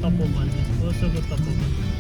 Tapoman, Osogo Tapoman.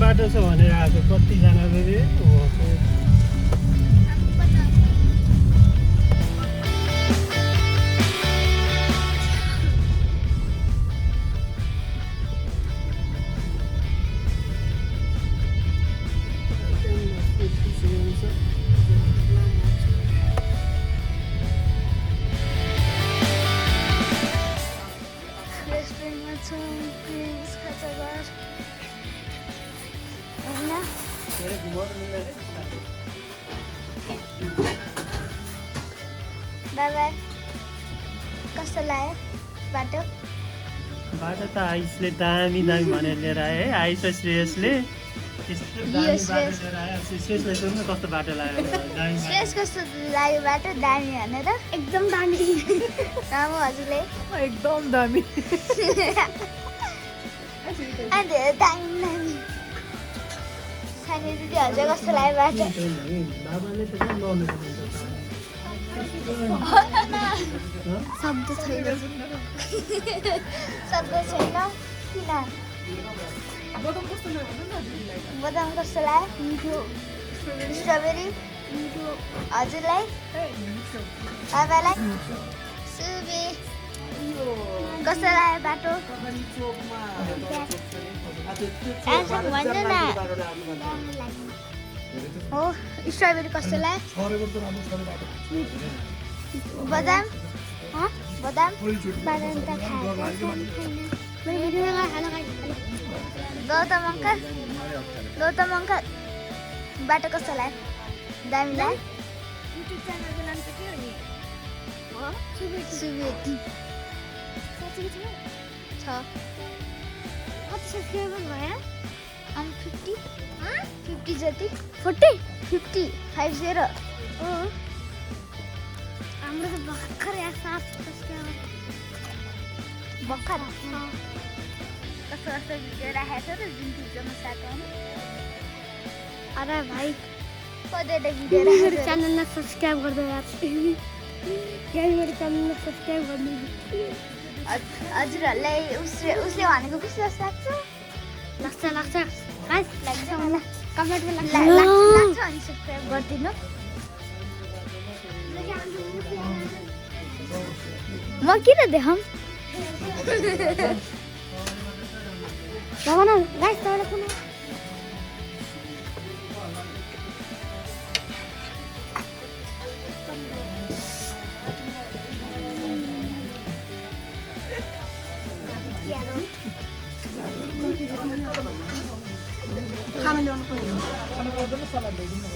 बाटो छ भनेर आएको कतिजनाले रे बाबा कस्तो लाग्यो बाटो बाटो त आइसले दामी दामी भनेर लिएर आयो है आइस र श्रेयसले त्यस्तो दामी बाटो लिएर आयो श्रेयसले सोध्नु कस्तो बाटो लाग्यो दामी श्रेयस कस्तो लाग्यो बाटो दामी भनेर एकदम दामी राम्रो हजुरले एकदम दामी अनि धेरै दामी दामी सानी दिदी हजुर कस्तो लाग्यो बाटो बाबाले त लड्नु शब्द छैन शब्द छैन किन बदाम कस्तो लाग्यो मिठो स्ट्रबेरी मिठो हजुरलाई बाबालाई सुबे कस्तो लाग्यो बाटो भन्नु न हो स्ट्रबेरी कस्तो लाग्यो बदाम बदाम बादाम त गौतम अङ्कल बाटो कस्तो लाग्यो दामी लाग्यो युट्युब च्यानलको नाम चाहिँ के हो नि सुबेदी साँच्चै कति सब्सक्राइबर भयो 50 जति 50 50 हाम्रो त भर्खर 7 सब्सक्राइबर भर्खर कस्तो भिडियो राखेको छ त जुन भिडियोमा साथमा अरे भाइ कतिवटा भिडियो राखेको च्यानललाई सब्सक्राइब गर्दै यार मेरो च्यानललाई सब्सक्राइब गर्नु हजुरहरूलाई उसले भनेको विश्वास लाग्छ मलाई कमेन्टमा लाग्छ अनि सब्सक्राइब गरिदिनु म किन देखाऊँ भगवान गाइस तपाईलाई कुन खाना ल्याउनु पर्यो खाना गर्दैन सलाद ल्याइदिनु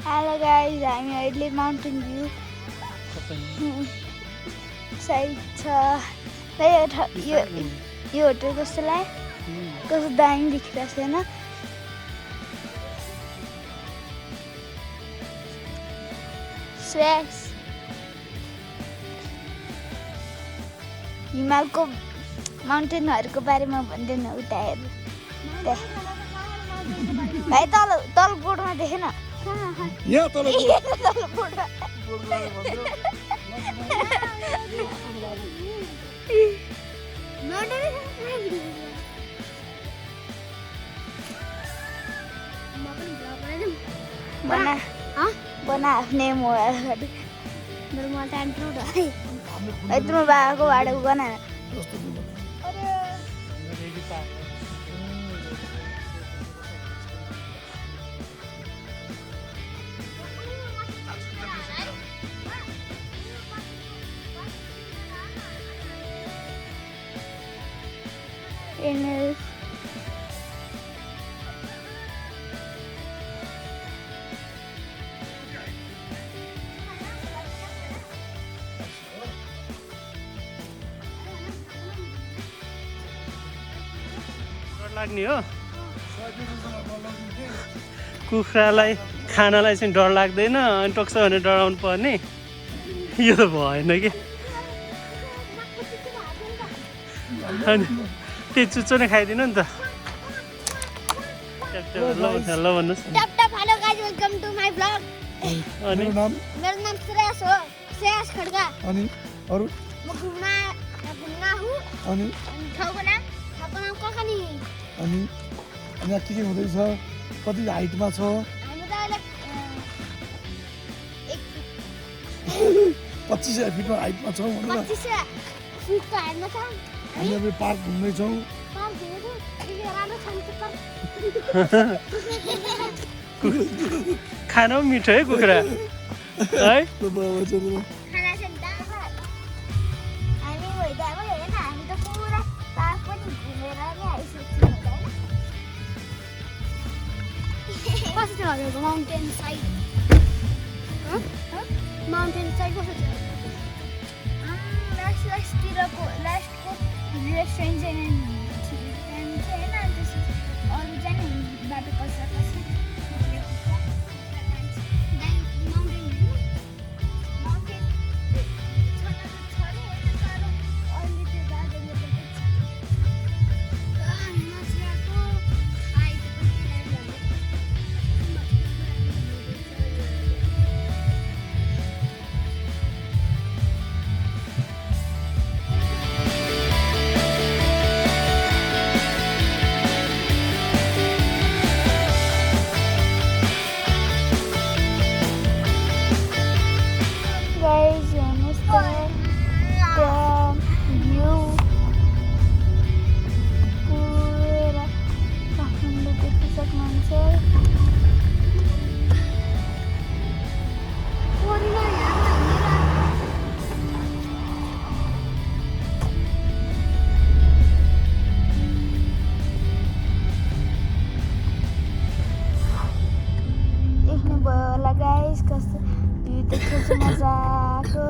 Hello guys, I'm अहिले माउन्टेन भ्यू साइड छ यो होटल कस्तो लाग्यो कस्तो दामी देखिरहेको छ होइन स्वेक्स हिमालको माउन्टेनहरूको बारेमा भन्दैन उता हेर भाइ तल बोर्डमा देखेन यहाँ तल बोर्डमा बना आफ्नै मोबाइल तिम्रो बाबाको भाडा बना लाग्ने हो कुखुरालाई खानालाई चाहिँ डर लाग्दैन अनि टोक्छ भने डराउनु पर्ने यो त भएन कि अनि त्यही चुच्चो नै खाइदिनु नि त ल भन्नुहोस् hello guys welcome to my blog अनि मेरो नाम श्रेयस हो श्रेयस खड्का अनि अरु म घुम्न हूँ अनि ठाउँको नाम कखानी अनि यहाँ के हुँदैछ कति हाइटमा छ हामी त अहिले 25 फिटमा हाइटमा छौँ भनेर 25 फिटको हाइटमा छ हामी अब पार्क घुम्दैछौँ खाना पनि मिठो है कुखुरा है माउन्टेन साइड कस्तो छ लास्टतिरको लास्टको रेस्टुरेन्ट चाहिँ होइन अरू चाहिँ बाटो कसा गाइस कस्तो भ्यू देखेको छु मजाको